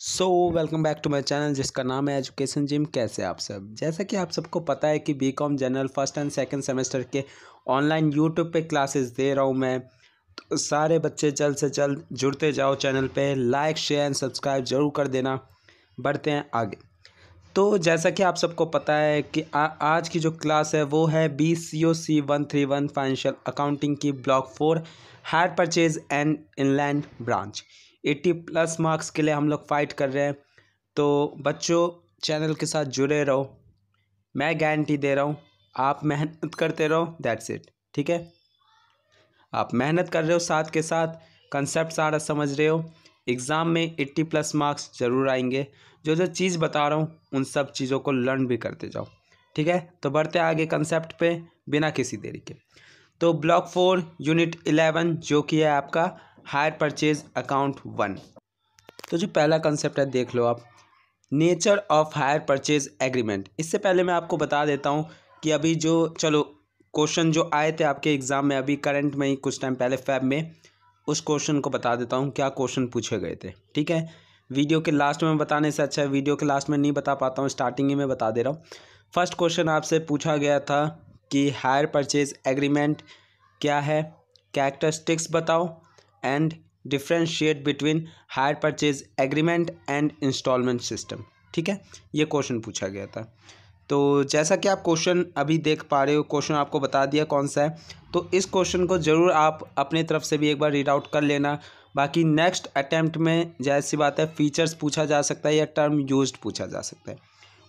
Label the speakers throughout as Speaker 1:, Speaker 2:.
Speaker 1: Welcome back to my channel जिसका नाम है एजुकेशन जिम। कैसे आप सब? जैसा कि आप सबको पता है कि BCom general first and second semester के ऑनलाइन यूट्यूब पे क्लासेस दे रहा हूँ मैं। तो सारे बच्चे जल्द से जल्द जुड़ते जाओ चैनल पे, लाइक शेयर एंड सब्सक्राइब जरूर कर देना। बढ़ते हैं आगे। तो जैसा कि आप सबको पता है कि आज की जो क्लास है वो है BCOC 131 फाइनेंशियल अकाउंटिंग की block 4 hire purchase and inland branch. 80+ marks के लिए हम लोग फाइट कर रहे हैं। तो बच्चों चैनल के साथ जुड़े रहो, मैं गारंटी दे रहा हूँ आप मेहनत करते रहो, दैट्स इट। ठीक है, आप मेहनत कर रहे हो, साथ के साथ कंसेप्ट सारा समझ रहे हो, एग्ज़ाम में 80+ मार्क्स ज़रूर आएंगे। जो जो चीज़ बता रहा हूँ उन सब चीज़ों को लर्न भी करते जाओ। ठीक है, तो बढ़ते आगे कंसेप्ट पे बिना किसी देरी के। तो ब्लॉक 4 यूनिट 11 जो कि है आपका हायर परचेज अकाउंट 1। तो जो पहला कंसेप्ट है देख लो आप, nature of hire purchase agreement. इससे पहले मैं आपको बता देता हूँ कि अभी जो क्वेश्चन जो आए थे आपके एग्ज़ाम में अभी करंट में ही कुछ टाइम पहले फैब में, उस क्वेश्चन को बता देता हूँ क्या क्वेश्चन पूछे गए थे। ठीक है, वीडियो के लास्ट में बताने से अच्छा है वीडियो के लास्ट में नहीं बता पाता हूँ, स्टार्टिंग ही में बता दे रहा हूँ। फर्स्ट क्वेश्चन आपसे पूछा गया था कि हायर परचेज एग्रीमेंट क्या है, कैरेक्टरिस्टिक्स बताओ and differentiate between hire purchase agreement and instalment system. ठीक है, ये क्वेश्चन पूछा गया था। तो जैसा कि आप क्वेश्चन अभी देख पा रहे हो, क्वेश्चन आपको बता दिया कौन सा है। तो इस क्वेश्चन को ज़रूर आप अपनी तरफ से भी एक बार रीड आउट कर लेना। बाकी नेक्स्ट अटैम्प्ट में जैसी बात है फीचर्स पूछा जा सकता है या टर्म यूज्ड पूछा जा सकता है।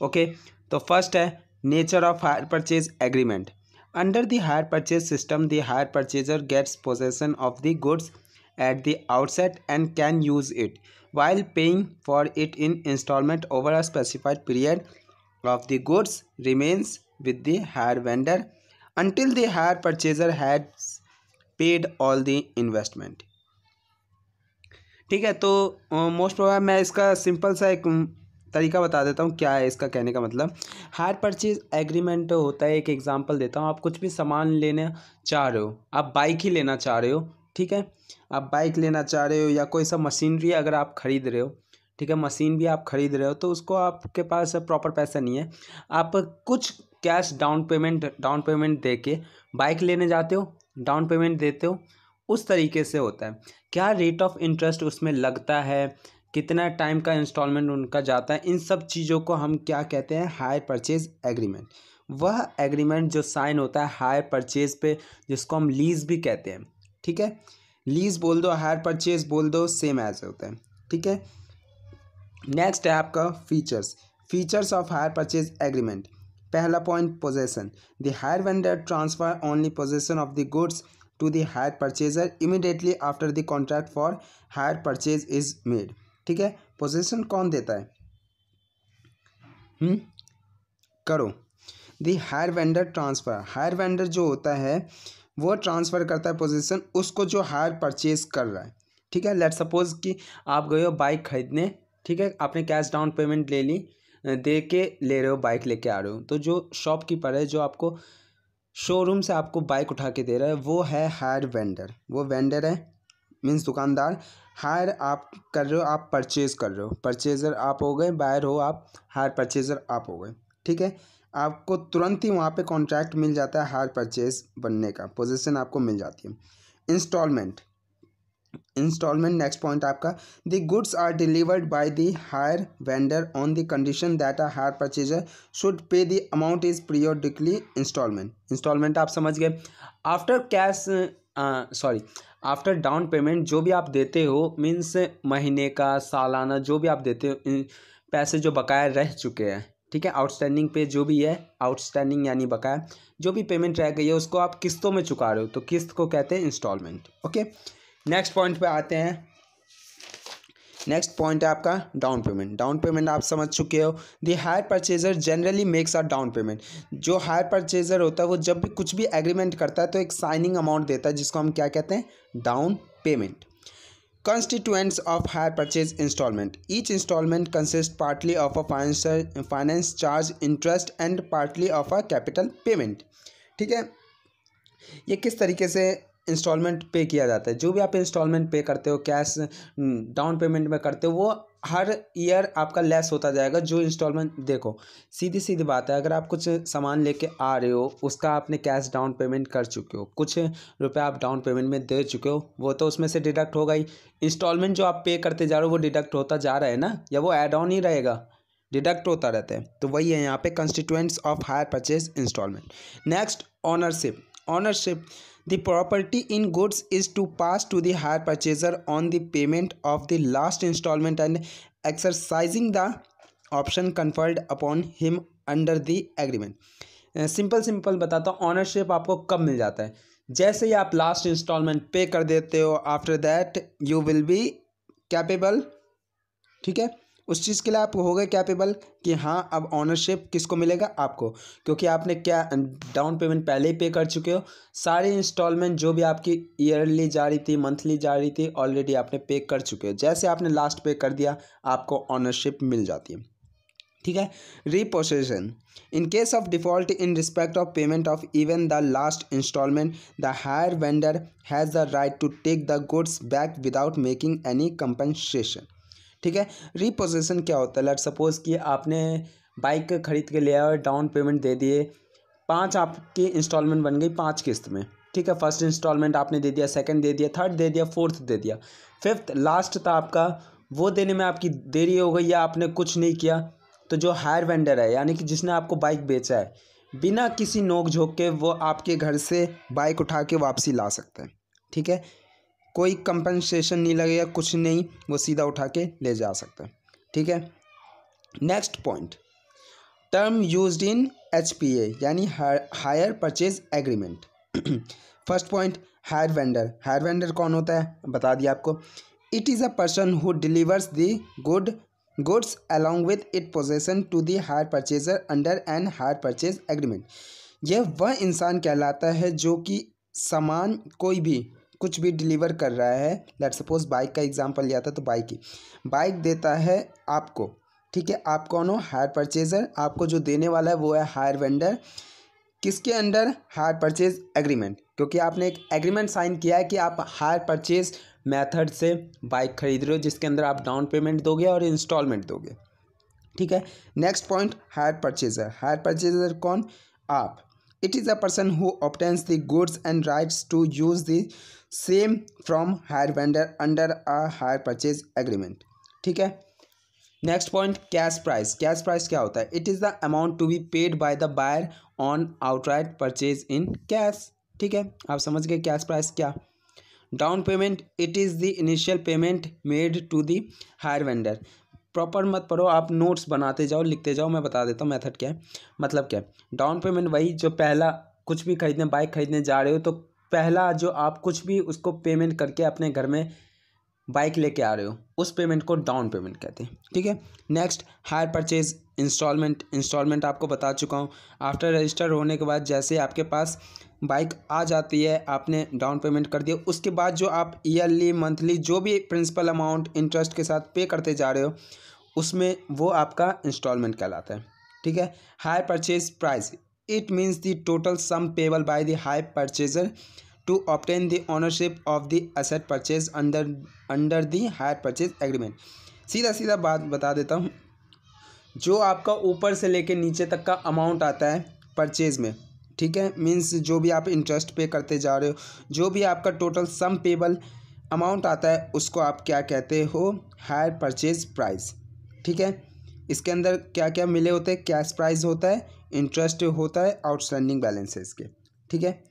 Speaker 1: ओके, तो फर्स्ट है nature of hire purchase agreement. Under the hire purchase system the hire purchaser gets possession of the goods at the outset and can use it while paying for it in installment over a specified period of the goods remains with the hire vendor until the hire purchaser has paid all the investment। ठीक है, तो most probable मैं इसका simple सा एक तरीका बता देता हूँ क्या है इसका कहने का मतलब। हायर परचेज एग्रीमेंट होता है, एक एग्जांपल देता हूँ। आप कुछ भी सामान लेना चाह रहे हो, आप बाइक ही लेना चाह रहे हो, ठीक है, आप बाइक लेना चाह रहे हो या कोई सा मशीनरी अगर आप ख़रीद रहे हो, ठीक है, मशीन भी आप ख़रीद रहे हो, तो उसको आपके पास प्रॉपर पैसा नहीं है, आप कुछ कैश डाउन पेमेंट दे के बाइक लेने जाते हो, डाउन पेमेंट देते हो, उस तरीके से होता है। क्या रेट ऑफ इंटरेस्ट उसमें लगता है, कितना टाइम का इंस्टॉलमेंट उनका जाता है, इन सब चीज़ों को हम क्या कहते हैं, हायर परचेज एग्रीमेंट। वह एग्रीमेंट जो साइन होता है हायर परचेज पे, जिसको हम लीज भी कहते हैं। ठीक है, लीज बोल दो, हायर परचेज बोल दो, सेम एज होता है। ठीक है, नेक्स्ट है आपका features of hire purchase agreement. पहला point possession. The hire vendor transfer only possession of the goods to the hire purchaser immediately after the contract for hire purchase is made. ठीक है, possession कौन देता है? करो, the hire vendor transfer, hire vendor जो होता है वो ट्रांसफ़र करता है पोजीशन उसको जो हायर परचेज कर रहा है। ठीक है, लेट सपोज कि आप गए हो बाइक खरीदने, ठीक है, आपने कैश डाउन पेमेंट ले ली, दे के ले रहे हो, बाइक लेके आ रहे हो, तो जो शॉपकीपर है जो आपको शोरूम से आपको बाइक उठा के दे रहा है वो है हायर वेंडर। वो वेंडर है मीन्स दुकानदार। हायर आप कर रहे हो, आप परचेज कर रहे हो, परचेजर आप हो गए, बायर हो आप, हायर परचेजर आप हो गए। ठीक है, आपको तुरंत ही वहाँ पे कॉन्ट्रैक्ट मिल जाता है हायर परचेज बनने का, पोजीशन आपको मिल जाती है। इंस्टॉलमेंट नेक्स्ट पॉइंट आपका, the goods are delivered by the hire vendor on the condition that a hire purchaser should pay the amount is periodically instalment आप समझ गए। आफ्टर डाउन पेमेंट जो भी आप देते हो, मीन्स महीने का, सालाना, जो भी आप देते हो, पैसे जो बकाया रह चुके हैं, ठीक है, आउटस्टैंडिंग पे जो भी है, आउटस्टैंडिंग यानी बकाया, जो भी पेमेंट रह गई है उसको आप किस्तों में चुका रहे हो, तो किस्त को कहते हैं इंस्टॉलमेंट। ओके, नेक्स्ट पॉइंट पे आते हैं। नेक्स्ट पॉइंट है आपका डाउन पेमेंट। डाउन पेमेंट आप समझ चुके हो, the hire purchaser generally makes a down payment. जो हायर परचेजर होता है वो जब भी कुछ भी एग्रीमेंट करता है तो एक साइनिंग अमाउंट देता है जिसको हम क्या कहते हैं, down payment. Constituents of hire purchase installment. Each installment consists partly of a finance charge, interest and partly of a capital payment. ठीक है, ये किस तरीके से इंस्टॉलमेंट पे किया जाता है। जो भी आप इंस्टॉलमेंट पे करते हो, कैश डाउन पेमेंट में करते हो, वो हर ईयर आपका लेस होता जाएगा। जो इंस्टॉलमेंट, देखो सीधी सीधी बात है, अगर आप कुछ सामान लेके आ रहे हो, उसका आपने कैश डाउन पेमेंट कर चुके हो, कुछ रुपए आप डाउन पेमेंट में दे चुके हो, वो तो उसमें से डिडक्ट होगा ही। इंस्टॉलमेंट जो आप पे करते जा रहे हो वो डिडक्ट होता जा रहा है ना, या वो ऐड ऑन ही रहेगा, डिडक्ट होता रहता है। तो वही है यहाँ पे constituents of hire purchase instalment. Next, ownership. Ownership, the property in goods is to pass to the hire purchaser on the payment of the last installment and exercising the option conferred upon him under the agreement। Simple बताता हूँ, ownership आपको कब मिल जाता है, जैसे ही आप last instalment पे कर देते हो, after that you will be capable, ठीक है, उस चीज़ के लिए आप हो गए कैपेबल कि हाँ अब ऑनरशिप किसको मिलेगा, आपको, क्योंकि आपने क्या डाउन पेमेंट पहले ही पे कर चुके हो। सारी इंस्टॉलमेंट जो भी आपकी ईयरली जा रही थी, मंथली जा रही थी, ऑलरेडी आपने पे कर चुके हो। जैसे आपने लास्ट पे कर दिया, आपको ऑनरशिप मिल जाती है, ठीक है। Repossession, in case of default in respect of payment of even the last instalment, the hire vendor has the right to take the goods back without making any compensation, ठीक है। रिपोजेशन क्या होता है, let suppose कि आपने bike खरीद के ले आए और डाउन पेमेंट दे दिए, 5 आपकी इंस्टॉलमेंट बन गई 5 किस्त में, ठीक है। फर्स्ट इंस्टॉलमेंट आपने दे दिया, सेकंड दे दिया, थर्ड दे दिया, फोर्थ दे दिया, फिफ्थ लास्ट था आपका, वो देने में आपकी देरी हो गई या आपने कुछ नहीं किया, तो जो हायर वेंडर है, यानी कि जिसने आपको बाइक बेचा है, बिना किसी नोक झोंक के वो आपके घर से बाइक उठा के वापसी ला सकता है, ठीक है। कोई कंपनसेशन नहीं लगेगा, कुछ नहीं, वो सीधा उठा के ले जा सकता है, ठीक है। Next point, term used in HPA यानी hire purchase agreement. First point, hire vendor. Hire vendor कौन होता है, बता दिया आपको। It is a person who delivers the goods along with it possession to the hire purchaser under an hire purchase agreement. यह वह इंसान कहलाता है जो कि सामान कोई भी कुछ भी डिलीवर कर रहा है। लेट सपोज बाइक का एग्जांपल लिया था, तो बाइक देता है आपको, ठीक है। आप कौन हो, हायर परचेजर, आपको जो देने वाला है वो है हायर वेंडर। किसके अंडर, हायर परचेज एग्रीमेंट, क्योंकि आपने एक एग्रीमेंट साइन किया है कि आप हायर परचेज मेथड से बाइक खरीद रहे हो, जिसके अंदर आप डाउन पेमेंट दोगे और इंस्टॉलमेंट दोगे, ठीक है। Next point, hire purchaser. Hire purchaser कौन, आप। It is a person who obtains the goods and rights to use the same from hire vendor under a hire purchase agreement, ठीक है। Next point, cash price. Cash price क्या होता है, it is the amount to be paid by the buyer on outright purchase in cash, ठीक है। आप समझ गए कैश प्राइस क्या। Down payment, it is the initial payment made to the hire vendor. Proper मत पढ़ो, आप नोट्स बनाते जाओ, लिखते जाओ, मैं बता देता हूँ मेथड क्या है, मतलब क्या है। डाउन पेमेंट वही जो पहला कुछ भी खरीदने, बाइक खरीदने जा रहे हो, तो पहला जो आप कुछ भी उसको पेमेंट करके अपने घर में बाइक लेके आ रहे हो, उस पेमेंट को डाउन पेमेंट कहते हैं, ठीक है। Next, hire purchase instalment. Instalment आपको बता चुका हूँ। आफ्टर रजिस्टर होने के बाद जैसे आपके पास बाइक आ जाती है, आपने डाउन पेमेंट कर दिया, उसके बाद जो आप ईयरली, मंथली, जो भी प्रिंसिपल अमाउंट इंटरेस्ट के साथ पे करते जा रहे हो, उसमें वो आपका इंस्टॉलमेंट कहलाता है, ठीक है। Hire purchase price, it means the total sum payable by the hire purchaser to obtain the ownership of the asset purchase under the hire purchase agreement. सीधा बात बता देता हूँ, जो आपका ऊपर से लेके नीचे तक का अमाउंट आता है परचेज में, ठीक है, मीन्स जो भी आप इंटरेस्ट पे करते जा रहे हो, जो भी आपका टोटल सम पेबल अमाउंट आता है, उसको आप क्या कहते हो, हायर परचेज प्राइस, ठीक है। इसके अंदर क्या क्या मिले होते हैं, कैश प्राइस होता है, इंटरेस्ट होता है, आउटस्टैंडिंग बैलेंस है इसके, ठीक है।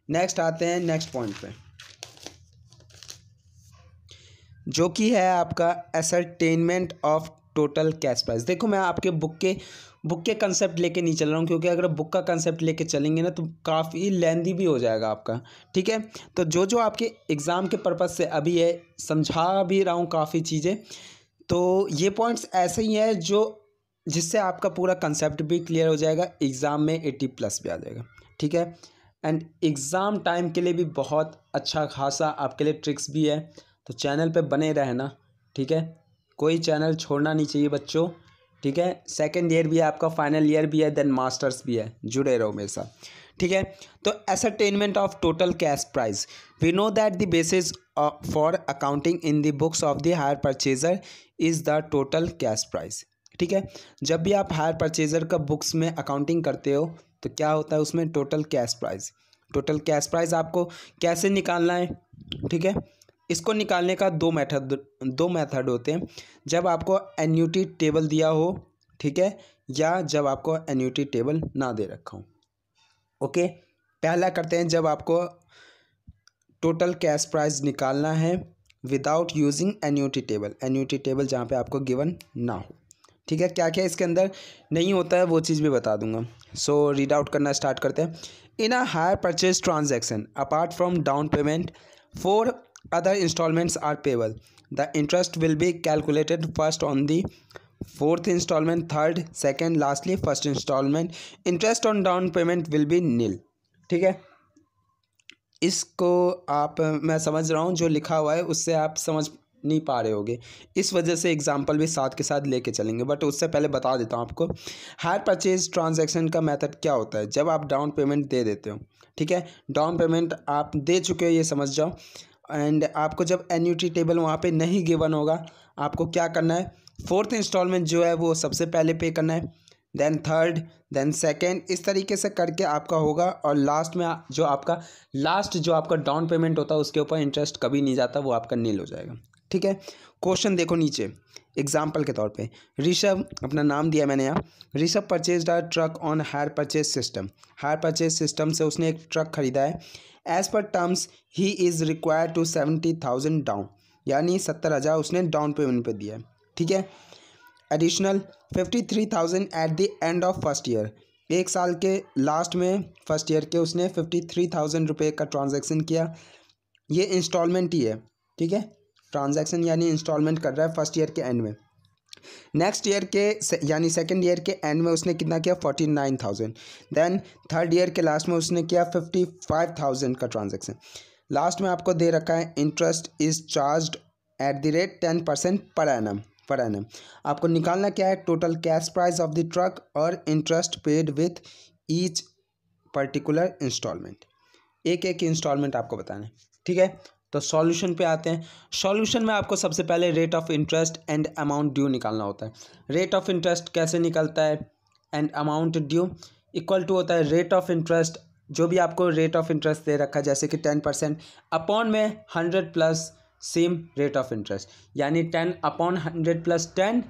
Speaker 1: नेक्स्ट आते हैं नेक्स्ट पॉइंट पे, जो कि है आपका एसरटेनमेंट ऑफ टोटल कैश प्राइस। देखो मैं आपके बुक के कंसेप्ट लेके नहीं चल रहा हूँ, क्योंकि अगर बुक का कंसेप्ट लेके चलेंगे ना तो काफ़ी लेंदी भी हो जाएगा आपका, ठीक है। तो जो आपके एग्ज़ाम के पर्पज़ से अभी है, समझा भी रहा हूँ काफ़ी चीज़ें, तो ये पॉइंट्स ऐसे ही हैं जो जिससे आपका पूरा कंसेप्ट भी क्लियर हो जाएगा, एग्ज़ाम में 80+ भी आ जाएगा, ठीक है। एंड एग्ज़ाम टाइम के लिए भी बहुत अच्छा खासा आपके लिए ट्रिक्स भी है, तो चैनल पे बने रहना, ठीक है। कोई चैनल छोड़ना नहीं चाहिए बच्चों, ठीक है। सेकंड ईयर भी है आपका, फाइनल ईयर भी है, देन मास्टर्स भी है, जुड़े रहो मेरे साथ, ठीक है। तो ascertainment of total cash price, we know that the basis for accounting in the books of the hire purchaser is the total cash price. ठीक है, जब भी आप हायर परचेजर का बुक्स में अकाउंटिंग करते हो तो क्या होता है उसमें total cash price. Total cash price आपको कैसे निकालना है, ठीक है, इसको निकालने का दो मेथड होते हैं। जब आपको एन्युटी टेबल दिया हो, ठीक है, या जब आपको एन्युटी टेबल ना दे रखा हो। ओके, पहला करते हैं जब आपको टोटल कैश प्राइस निकालना है without using annuity table. Annuity table जहाँ पे आपको गिवन ना हो, ठीक है। क्या क्या इसके अंदर नहीं होता है वो चीज़ भी बता दूंगा। सो रीड आउट करना स्टार्ट करते हैं। In a hire purchase transaction apart from down payment 4 other installments are payable. The interest will be calculated first on the 4th installment, 3rd, 2nd, lastly 1st installment. Interest on down payment will be nil. ठीक है, इसको आप मैं समझ रहा हूँ जो लिखा हुआ है उससे आप समझ नहीं पा रहे होगे, इस वजह से एग्जाम्पल भी साथ के साथ लेके चलेंगे, बट उससे पहले बता देता हूँ आपको। हायर परचेज ट्रांजैक्शन का मेथड क्या होता है, जब आप डाउन पेमेंट दे देते हो, ठीक है, डाउन पेमेंट आप दे चुके हो ये समझ जाओ, एंड आपको जब एन्युटी टेबल वहाँ पे नहीं गिवन होगा आपको क्या करना है, 4th इंस्टॉलमेंट जो है वो सबसे पहले पे करना है, देन 3rd, देन 2nd, इस तरीके से करके आपका होगा। और लास्ट में जो आपका डाउन पेमेंट होता है उसके ऊपर इंटरेस्ट कभी नहीं जाता, वो आपका नील हो जाएगा। ठीक है, क्वेश्चन देखो नीचे एग्जाम्पल के तौर पे। ऋषभ, अपना नाम दिया मैंने यहाँ, Rishabh purchase a truck on hire purchase system. Hire purchase system से उसने एक ट्रक खरीदा है। As per terms he is required to 70,000 down, यानी 70,000 उसने डाउन पेमेंट पे दिया है। ठीक है, additional 53,000 eight the end of first year. एक साल के लास्ट में फर्स्ट ईयर के उसने 53,000 रुपये का ट्रांजैक्शन किया। ये इंस्टॉलमेंट ही है, ठीक है, ट्रांजैक्शन यानी इंस्टॉलमेंट कर रहा है फर्स्ट ईयर के एंड में। नेक्स्ट ईयर के यानी सेकेंड ईयर के एंड में उसने कितना किया 49,000। देन थर्ड ईयर के लास्ट में उसने किया 55,000 का ट्रांजैक्शन। लास्ट में आपको दे रखा है interest is charged at the rate 10% per annum. आपको निकालना क्या है, total cash price of the truck और interest paid with each particular instalment. एक एक इंस्टॉलमेंट आपको बताना है। ठीक है, तो सॉल्यूशन पे आते हैं। सॉल्यूशन में आपको सबसे पहले rate of interest and amount due निकालना होता है। रेट ऑफ इंटरेस्ट कैसे निकलता है and amount due equal to होता है रेट ऑफ इंटरेस्ट, जो भी आपको रेट ऑफ इंटरेस्ट दे रखा है जैसे कि 10% अपॉन में 100 plus same rate of interest, यानी 10 अपॉन 100 प्लस 10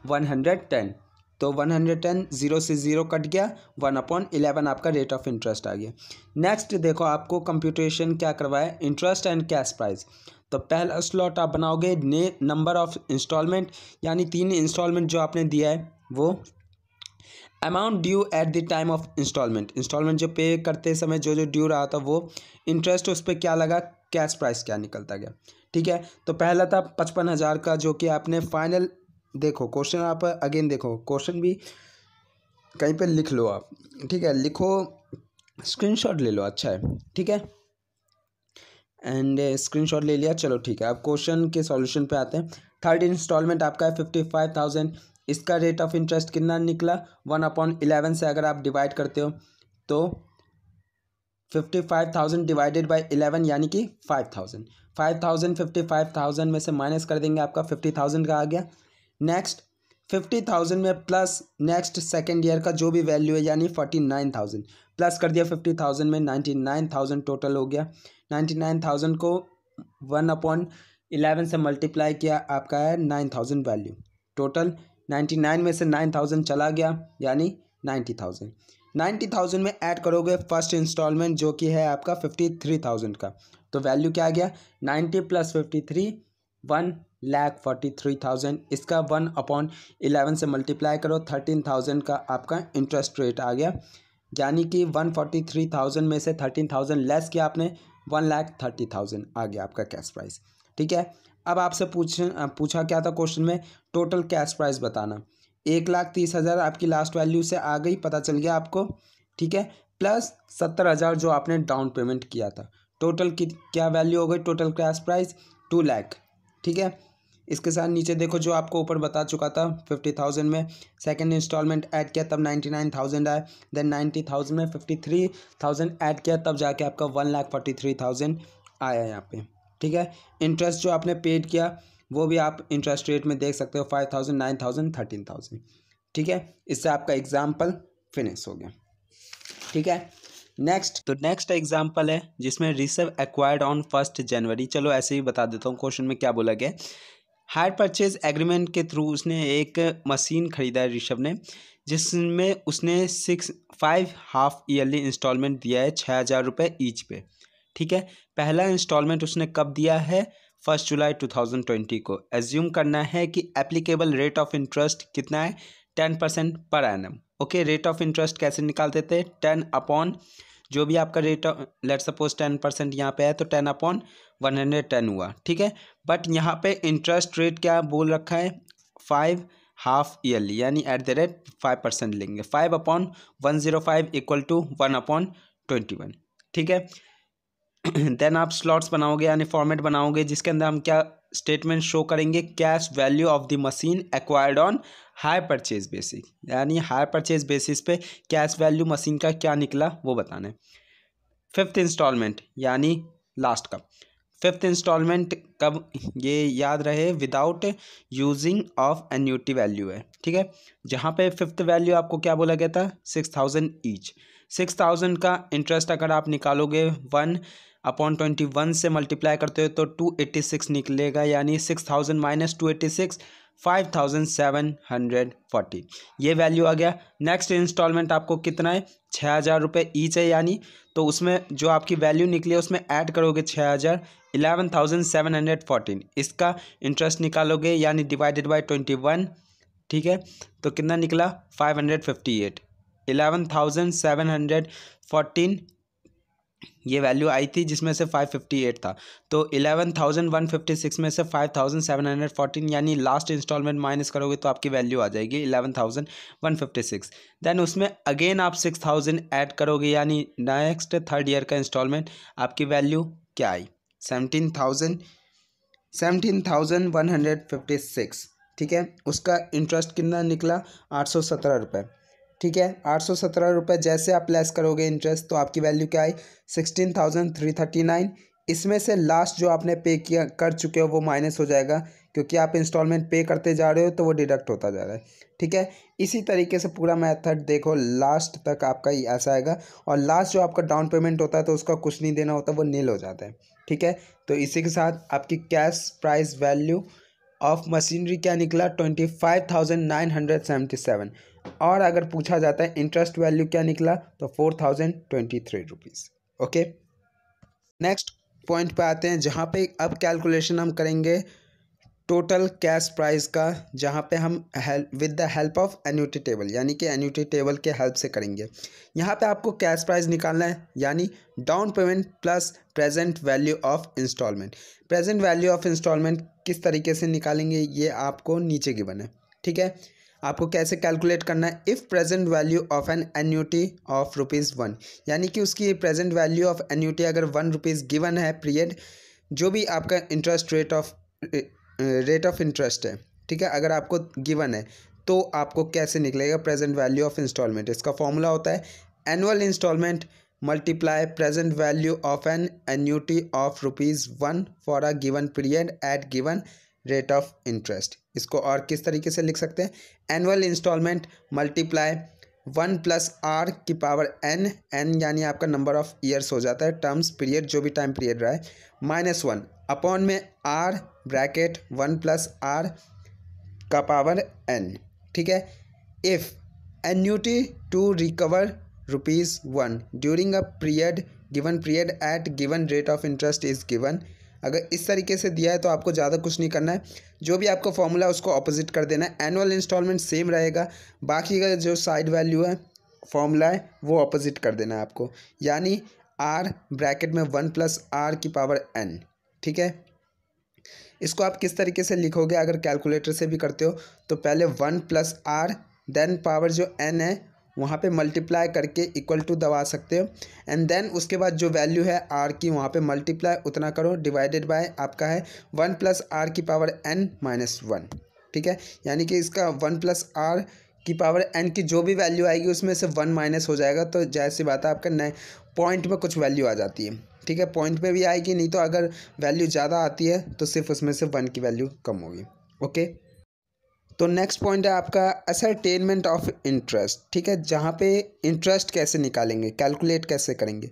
Speaker 1: 110। तो 110 0 से 0 कट गया, 1/11 आपका रेट ऑफ इंटरेस्ट आ गया। नेक्स्ट देखो आपको कंप्यूटेशन क्या करवाया, इंटरेस्ट एंड कैश प्राइस। तो पहला स्लॉट आप बनाओगे नंबर ऑफ इंस्टॉलमेंट, यानी 3 इंस्टॉलमेंट जो आपने दिया है वो। Amount due at the time of instalment जो पे करते समय जो ड्यू रहा था वो। इंटरेस्ट उस पर क्या लगा, कैश प्राइस क्या निकलता गया। ठीक है, तो पहला था 55,000 का जो कि आपने फाइनल, देखो क्वेश्चन आप अगेन देखो, क्वेश्चन भी कहीं पे लिख लो आप, ठीक है, लिखो, स्क्रीनशॉट ले लो, अच्छा है, ठीक है, एंड स्क्रीनशॉट ले लिया, चलो ठीक है। अब क्वेश्चन के सॉल्यूशन पे आते हैं। थर्ड इंस्टॉलमेंट आपका है 55,000, इसका रेट ऑफ इंटरेस्ट कितना निकला 1/11 से अगर आप डिवाइड करते हो तो 55,000 डिवाइडेड बाई 11 यानी कि 5,000। 55,000 में से माइनस कर देंगे, आपका 50,000 का आ गया। नेक्स्ट 50,000 में प्लस नेक्स्ट सेकेंड ईयर का जो भी वैल्यू है यानी 49,000 प्लस कर दिया 50,000 में 99,000 टोटल हो गया। 99,000 को 1/11 से मल्टीप्लाई किया, आपका है 9,000 वैल्यू टोटल। 99 में से 9,000 चला गया यानी 90,000। 90,000 में ऐड करोगे फर्स्ट इंस्टॉलमेंट जो कि है आपका 53,000 का, तो वैल्यू क्या आ गया 90 प्लस 53 1,43,000। इसका 1/11 से मल्टीप्लाई करो, 13,000 का आपका इंटरेस्ट रेट आ गया, यानी कि 143,000 में से 13,000 लेस किया आपने, 1,30,000 आ गया आपका कैश प्राइस। ठीक है, अब आपसे पूछा क्या था क्वेश्चन में, टोटल कैश प्राइस बताना। 1,30,000 आपकी लास्ट वैल्यू से आ गई, पता चल गया आपको, ठीक है, प्लस 70,000 जो आपने डाउन पेमेंट किया था, टोटल की क्या वैल्यू हो गई, टोटल कैश प्राइस 2 लाख। ठीक है, इसके साथ नीचे देखो जो आपको ऊपर बता चुका था 50,000 में सेकंड इंस्टॉलमेंट ऐड किया तब 99,000 आया, देन 90,000 में 53,000 ऐड किया तब जाके आपका 1,43,000 आया यहाँ पे। ठीक है, इंटरेस्ट जो आपने पेड किया वो भी आप इंटरेस्ट रेट में देख सकते हो 5,000, 9,000, 13,000। ठीक है, इससे आपका एग्जाम्पल फिनिश हो गया। ठीक है, नेक्स्ट एग्जाम्पल है जिसमें ऋषभ एक्वायर्ड ऑन 1 जनवरी। चलो ऐसे ही बता देता हूँ क्वेश्चन में क्या बोला गया। हायर परचेज एग्रीमेंट के थ्रू उसने एक मशीन खरीदा है ऋषभ ने, जिसमें उसने 5 हाफ ईयरली इंस्टॉलमेंट दिया है 6,000 रुपये ईच पे। ठीक है, पहला इंस्टॉलमेंट उसने कब दिया है? 1 जुलाई 2020 को। एज्यूम करना है कि एप्लीकेबल रेट ऑफ इंटरेस्ट कितना है? 10% per annum. Okay, rate of interest कैसे निकालते थे? 10 अपॉन जो भी आपका रेट लेट सपोज 10% यहाँ पे है तो 10 अपॉन 110 हुआ। ठीक है, बट यहाँ पे इंटरेस्ट रेट क्या बोल रखा है? 5 हाफ ईयरली, यानी @5% लेंगे। 5 अपॉन 105 इक्वल टू 1 अपॉन 21। ठीक है, देन आप स्लॉट्स बनाओगे यानी फॉर्मेट बनाओगे जिसके अंदर हम क्या स्टेटमेंट शो करेंगे? Cash value of the machine acquired on hire purchase basis, यानी हायर परचेज बेसिस पे कैश वैल्यू मशीन का क्या निकला वो बताना है। 5th इंस्टॉलमेंट यानी लास्ट का 5th इंस्टॉलमेंट कब, ये याद रहे, without using of annuity value है। ठीक है, जहाँ पे 5th वैल्यू आपको क्या बोला गया था? 6,000 ईच। 6,000 का इंटरेस्ट अगर आप निकालोगे 1/21 से मल्टीप्लाई करते हो तो 286 निकलेगा, यानी 6,000 माइनस 286 5,740 ये वैल्यू आ गया। नेक्स्ट इंस्टॉलमेंट आपको कितना है? 6,000 रुपये ईच है, यानी तो उसमें जो आपकी वैल्यू निकली है उसमें ऐड करोगे 6,000, 11,714 इसका इंटरेस्ट निकालोगे यानी डिवाइडेड बाय 21। ठीक है, तो कितना निकला? 558। 11,714 ये वैल्यू आई थी जिसमें से 558 था, तो 11,156 में से 5,714 यानी लास्ट इंस्टॉलमेंट माइनस करोगे तो आपकी वैल्यू आ जाएगी 11,156। देन उसमें अगेन आप 6,000 ऐड करोगे यानी नेक्स्ट थर्ड ईयर का इंस्टॉलमेंट आपकी वैल्यू क्या आई? 17,156। ठीक है, उसका इंटरेस्ट कितना निकला? 817 रुपये। ठीक है, 817 रुपये जैसे आप लेस करोगे इंटरेस्ट तो आपकी वैल्यू क्या आई? 16,339। इसमें से लास्ट जो आपने पे किया कर चुके हो वो माइनस हो जाएगा, क्योंकि आप इंस्टॉलमेंट पे करते जा रहे हो तो वो डिडक्ट होता जा रहा है। ठीक है, इसी तरीके से पूरा मेथड देखो लास्ट तक आपका ही ऐसा आएगा, और लास्ट जो आपका डाउन पेमेंट होता है तो उसका कुछ नहीं देना होता, वो नील हो जाता है। ठीक है, तो इसी के साथ आपकी cash price value of machinery क्या निकला? 25,977। और अगर पूछा जाता है इंटरेस्ट वैल्यू क्या निकला तो 4,023 रुपीज़। ओके, नेक्स्ट पॉइंट पे आते हैं जहाँ पे अब कैलकुलेशन हम करेंगे टोटल कैश प्राइस का, जहाँ पे हम with the help of annuity table, यानी कि एन्यूटी टेबल के हेल्प से करेंगे। यहाँ पे आपको कैश प्राइस निकालना है, यानी down payment plus present value of instalment. Present value of instalment किस तरीके से निकालेंगे ये आपको नीचे गिवन है। ठीक है, आपको कैसे कैलकुलेट करना है? If present value of an annuity of ₹1, यानी कि उसकी प्रेजेंट वैल्यू ऑफ एन्यूटी अगर ₹1 गिवन है पीरियड, जो भी आपका इंटरेस्ट रेट ऑफ इंटरेस्ट है, ठीक है, अगर आपको गिवन है तो आपको कैसे निकलेगा प्रेजेंट वैल्यू ऑफ इंस्टॉलमेंट? इसका फॉर्मूला होता है annual instalment multiply present value of an annuity of ₹1 for a given period at given rate of interest. इसको और किस तरीके से लिख सकते हैं? Annual instalment multiply 1 plus R की पावर एन, एन यानी आपका नंबर ऑफ ईयर्स हो जाता है, टर्म्स पीरियड जो भी टाइम पीरियड रहा है, -1 अपॉन में आर ब्रैकेट 1 प्लस आर का पावर एन। ठीक है, if annuity to recover ₹1 during a period given period at given rate of interest is given. अगर इस तरीके से दिया है तो आपको ज़्यादा कुछ नहीं करना है, जो भी आपका फॉर्मूला है उसको ऑपोजिट कर देना है। एनुअल इंस्टॉलमेंट सेम रहेगा, बाकी का जो साइड वैल्यू है फॉर्मूला है वो ऑपोजिट कर देना है आपको, यानी आर ब्रैकेट में 1 प्लस आर की पावर एन। ठीक है, इसको आप किस तरीके से लिखोगे? अगर कैलकुलेटर से भी करते हो तो पहले 1 प्लस आर, देन पावर जो एन है वहाँ पे मल्टीप्लाई करके इक्वल टू दबा सकते हो एंड देन उसके बाद जो वैल्यू है आर की वहाँ पे मल्टीप्लाई उतना करो डिवाइडेड बाय आपका है 1 प्लस आर की पावर n माइनस 1। ठीक है, यानी कि इसका 1 प्लस आर की पावर n की जो भी वैल्यू आएगी उसमें से 1 माइनस हो जाएगा, तो जैसी बात है आपका नए पॉइंट में कुछ वैल्यू आ जाती है। ठीक है, पॉइंट पे भी आएगी, नहीं तो अगर वैल्यू ज़्यादा आती है तो सिर्फ उसमें से 1 की वैल्यू कम होगी। ओके, तो नेक्स्ट पॉइंट है आपका असरटेनमेंट ऑफ इंटरेस्ट। ठीक है, जहाँ पे इंटरेस्ट कैसे निकालेंगे, कैलकुलेट कैसे करेंगे,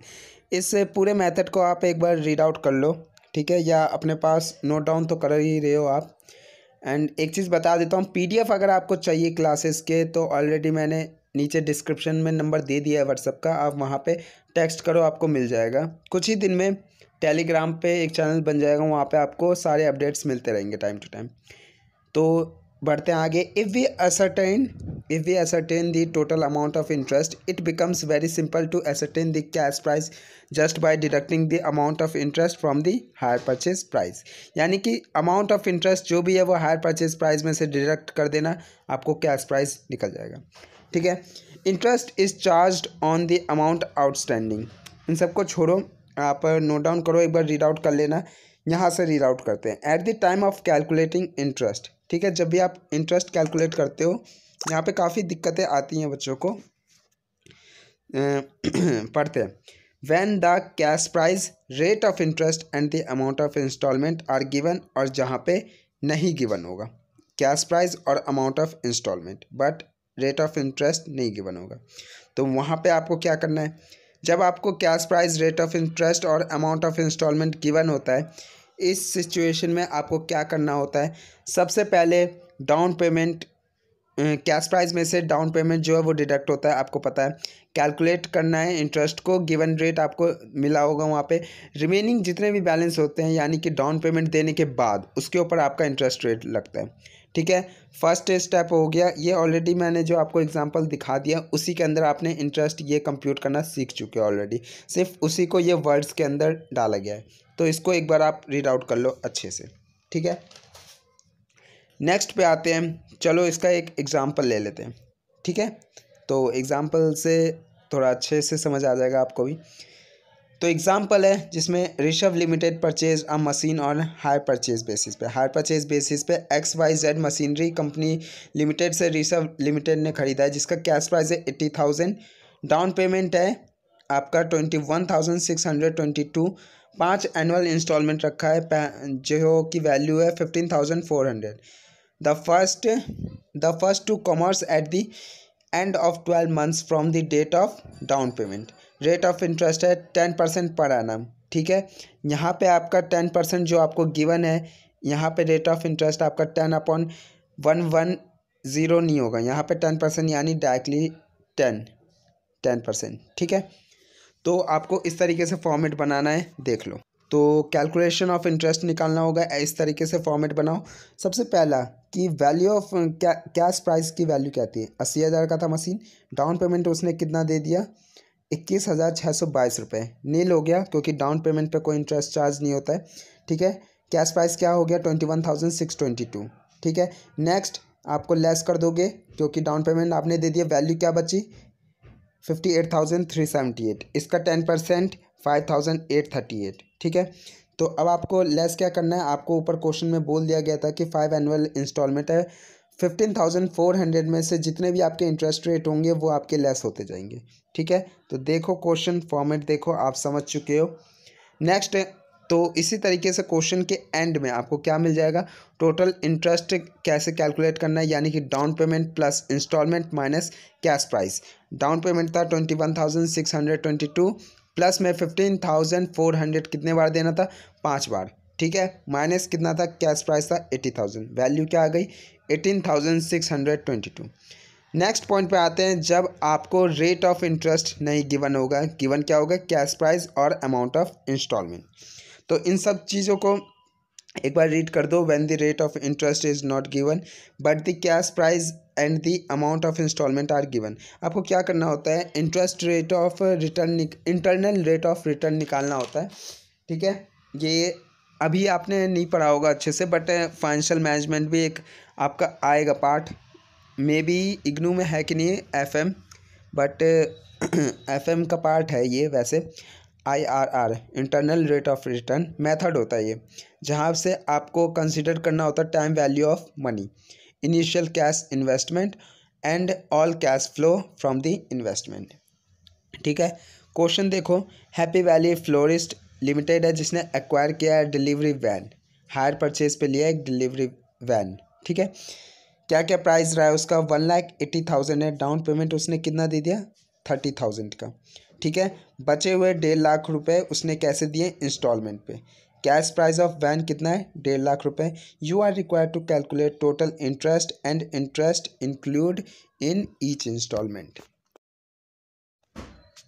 Speaker 1: इस पूरे मेथड को आप एक बार रीड आउट कर लो। ठीक है, या अपने पास नोट डाउन तो कर ही रहे हो आप। एंड एक चीज़ बता देता हूँ, पीडीएफ अगर आपको चाहिए क्लासेस के तो ऑलरेडी मैंने नीचे डिस्क्रिप्शन में नंबर दे दिया है व्हाट्सएप का, आप वहाँ पे टेक्स्ट करो, आपको मिल जाएगा। कुछ ही दिन में टेलीग्राम पे एक चैनल बन जाएगा, वहाँ पे आपको सारे अपडेट्स मिलते रहेंगे टाइम टू टाइम। तो बढ़ते हैं आगे। If we ascertain the total amount of interest, it becomes very simple to ascertain the cash price just by deducting the amount of interest from the hire purchase price. यानी कि amount of interest जो भी है वो higher purchase price में से deduct कर देना, आपको कैश प्राइस निकल जाएगा। ठीक है, interest is charged on the amount outstanding. इन सबको छोड़ो, आप नोट डाउन करो, एक बार रीड आउट कर लेना। यहाँ से रीड आउट करते हैं। Eight the time of calculating interest, ठीक है, जब भी आप इंटरेस्ट कैलकुलेट करते हो यहाँ पे काफ़ी दिक्कतें आती हैं बच्चों को। पढ़ते हैं। When the cash price, rate of interest and the amount of instalment are given, और जहाँ पे नहीं गिवन होगा कैश प्राइस और amount of instalment but rate of interest नहीं गिवन होगा, तो वहाँ पे आपको क्या करना है। जब आपको cash price, rate of interest और अमाउंट ऑफ इंस्टॉलमेंट गिवन होता है, इस सिचुएशन में आपको क्या करना होता है। सबसे पहले डाउन पेमेंट, कैश प्राइस में से डाउन पेमेंट जो है वो डिडक्ट होता है, आपको पता है। कैलकुलेट करना है इंटरेस्ट को, गिवन रेट आपको मिला होगा वहाँ पे, रिमेनिंग जितने भी बैलेंस होते हैं यानी कि डाउन पेमेंट देने के बाद उसके ऊपर आपका इंटरेस्ट रेट लगता है। ठीक है, फर्स्ट स्टेप हो गया ये, ऑलरेडी मैंने जो आपको एग्जांपल दिखा दिया उसी के अंदर आपने इंटरेस्ट ये कंप्यूट करना सीख चुके हो ऑलरेडी, सिर्फ उसी को ये वर्ड्स के अंदर डाला गया है, तो इसको एक बार आप रीड आउट कर लो अच्छे से। ठीक है, नेक्स्ट पे आते हैं। चलो इसका एक एग्जांपल ले लेते हैं। ठीक है, तो एग्जांपल से थोड़ा अच्छे से समझ आ जाएगा आपको भी। तो एग्जांपल है जिसमें Rishabh limited purchase a machine on hire purchase basis पे, हायर परचेज बेसिस पे XYZ मशीनरी कंपनी लिमिटेड से ऋषभ लिमिटेड ने खरीदा है, जिसका कैश प्राइस है 80,000, डाउन पेमेंट है आपका 21,622, 5 एनुअल इंस्टॉलमेंट रखा है जो की वैल्यू है 15,400। The first to commerce at the end of 12 months from the date of down payment, rate of interest है 10% पर एनम। ठीक है, यहाँ पे आपका 10% जो आपको गिवन है, यहाँ पे रेट ऑफ इंटरेस्ट आपका 10/110 नहीं होगा, यहाँ पे 10% यानी डायरेक्टली 10%। ठीक है, तो आपको इस तरीके से फॉर्मेट बनाना है, देख लो। तो कैलकुलेशन ऑफ इंटरेस्ट निकालना होगा, इस तरीके से फॉर्मेट बनाओ। सबसे पहला कि वैल्यू ऑफ कैश प्राइस की वैल्यू क्या थी, 80,000 का था मशीन, डाउन पेमेंट उसने कितना दे दिया 21,622 रुपये, नील हो गया क्योंकि डाउन पेमेंट पे कोई इंटरेस्ट चार्ज नहीं होता है। ठीक है, कैश प्राइस क्या हो गया 21,622। ठीक है, नेक्स्ट आपको लेस कर दोगे क्योंकि डाउन पेमेंट आपने दे दिया, वैल्यू क्या बची 58,378, इसका 10% 5,838। ठीक है, तो अब आपको लेस क्या करना है, आपको ऊपर क्वेश्चन में बोल दिया गया था कि 5 एनुअल इंस्टॉलमेंट है, 15,400 में से जितने भी आपके इंटरेस्ट रेट होंगे वो आपके लेस होते जाएंगे। ठीक है, तो देखो क्वेश्चन फॉर्मेट देखो, आप समझ चुके हो। नेक्स्ट, तो इसी तरीके से क्वेश्चन के एंड में आपको क्या मिल जाएगा, टोटल इंटरेस्ट कैसे कैलकुलेट करना है, यानी कि down payment plus instalment minus cash price. Down payment था 21,622 प्लस में 15,400 कितने बार देना था, 5 बार। ठीक है, माइनस कितना था, कैश प्राइस था 80,000, वैल्यू क्या आ गई 18,622। नेक्स्ट पॉइंट पे आते हैं, जब आपको रेट ऑफ इंटरेस्ट नहीं गिवन होगा, गिवन क्या होगा कैश प्राइस और अमाउंट ऑफ इंस्टॉलमेंट। तो इन सब चीज़ों को एक बार रीड कर दो। When the rate of interest is not given but the cash price and the amount of instalment are given, आपको क्या करना होता है, interest rate of return, internal rate of return निकालना होता है। ठीक है, ये अभी आपने नहीं पढ़ा होगा अच्छे से, बट फाइनेंशियल मैनेजमेंट भी एक आपका आएगा पार्ट, मे बी इग्नू में है कि नहीं FM, बट एफएम का पार्ट है ये वैसे। IRR internal rate of return method होता है ये, जहाँ से आपको कंसिडर करना होता है time value of money, initial cash investment and all cash flow from the investment. ठीक है, क्वेश्चन देखो। हैप्पी वैली फ्लोरिस्ट लिमिटेड है जिसने एक्वायर किया है डिलीवरी वैन, हायर परचेज पे लिया है एक डिलीवरी वैन। ठीक है, क्या क्या प्राइस रहा है उसका, 1,80,000 है। डाउन पेमेंट उसने कितना दे दिया, 30,000 का। ठीक है, बचे हुए 1.5 लाख रुपए उसने कैसे दिए, इंस्टॉलमेंट पे। कैश प्राइस ऑफ वैन कितना है, 1.5 लाख रुपए। You are required to calculate total interest and interest include in each instalment.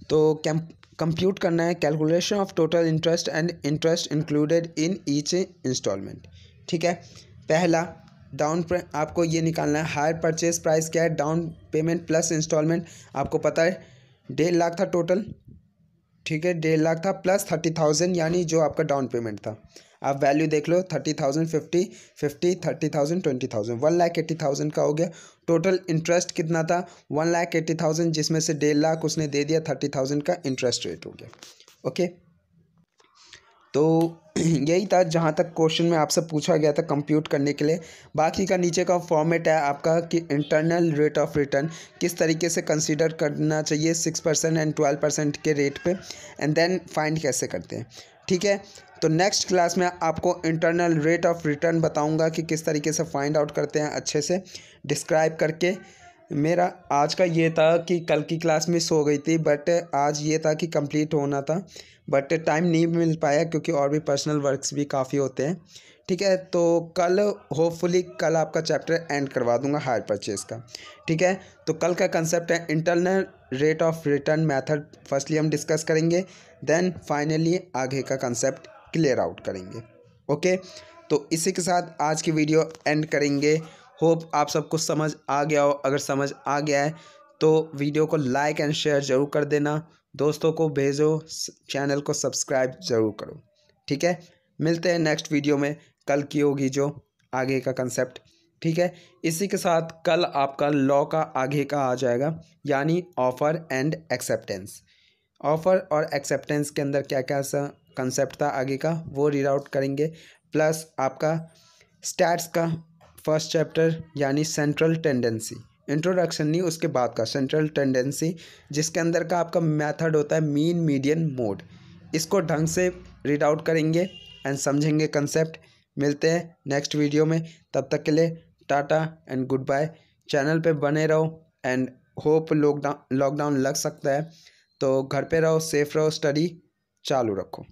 Speaker 1: तो कंप्यूट करना है calculation of total interest and interest included in each instalment. ठीक है, पहला आपको ये निकालना है हायर परचेज प्राइस क्या है, डाउन पेमेंट प्लस इंस्टॉलमेंट। आपको पता है 1.5 लाख था टोटल। ठीक है, 1.5 लाख था प्लस 30,000 यानी जो आपका डाउन पेमेंट था। आप वैल्यू देख लो, 30,000, 50, 30,000, 20,000, 1,80,000 का हो गया। टोटल इंटरेस्ट कितना था, 1,80,000, जिसमें से 1.5 लाख उसने दे दिया, 30,000 का इंटरेस्ट रेट हो गया। ओके, तो यही था जहाँ तक क्वेश्चन में आपसे पूछा गया था कंप्यूट करने के लिए। बाकी का नीचे का फॉर्मेट है आपका कि इंटरनल रेट ऑफ रिटर्न किस तरीके से कंसीडर करना चाहिए 6% एंड 12% के रेट पे, एंड देन फाइंड कैसे करते हैं। ठीक है, तो नेक्स्ट क्लास में आपको इंटरनल रेट ऑफ रिटर्न बताऊंगा कि किस तरीके से फाइंड आउट करते हैं अच्छे से डिस्क्राइब करके। मेरा आज का ये था कि कल की क्लास मिस हो गई थी, बट आज ये था कि कंप्लीट होना था, बट टाइम नहीं मिल पाया क्योंकि और भी पर्सनल वर्क्स भी काफ़ी होते हैं। ठीक है, तो कल होपफुली कल आपका चैप्टर एंड करवा दूंगा हायर परचेज का। ठीक है, तो कल का कंसेप्ट है internal rate of return method firstly हम डिस्कस करेंगे, देन फाइनली आगे का कंसेप्ट क्लियर आउट करेंगे। ओके, तो इसी के साथ आज की वीडियो एंड करेंगे। होप आप सबको समझ आ गया हो। अगर समझ आ गया है तो वीडियो को लाइक एंड शेयर ज़रूर कर देना, दोस्तों को भेजो, चैनल को सब्सक्राइब ज़रूर करो। ठीक है, मिलते हैं नेक्स्ट वीडियो में, कल की होगी जो आगे का कंसेप्ट। ठीक है, इसी के साथ कल आपका लॉ का आगे का आ जाएगा, यानी ऑफ़र एंड एक्सेप्टेंस। ऑफ़र और एक्सेप्टेंस के अंदर क्या क्या सा कंसेप्ट था आगे का वो रीड आउट करेंगे, प्लस आपका स्टैट्स का फर्स्ट चैप्टर यानी सेंट्रल टेंडेंसी, इंट्रोडक्शन नहीं उसके बाद का सेंट्रल टेंडेंसी, जिसके अंदर का आपका मेथड होता है मीन मीडियन मोड। इसको ढंग से रीड आउट करेंगे एंड समझेंगे कंसेप्ट। मिलते हैं नेक्स्ट वीडियो में, तब तक के लिए टाटा एंड गुड बाय। चैनल पे बने रहो एंड होप लॉकडाउन लग सकता है तो घर पे रहो, सेफ रहो, स्टडी चालू रखो।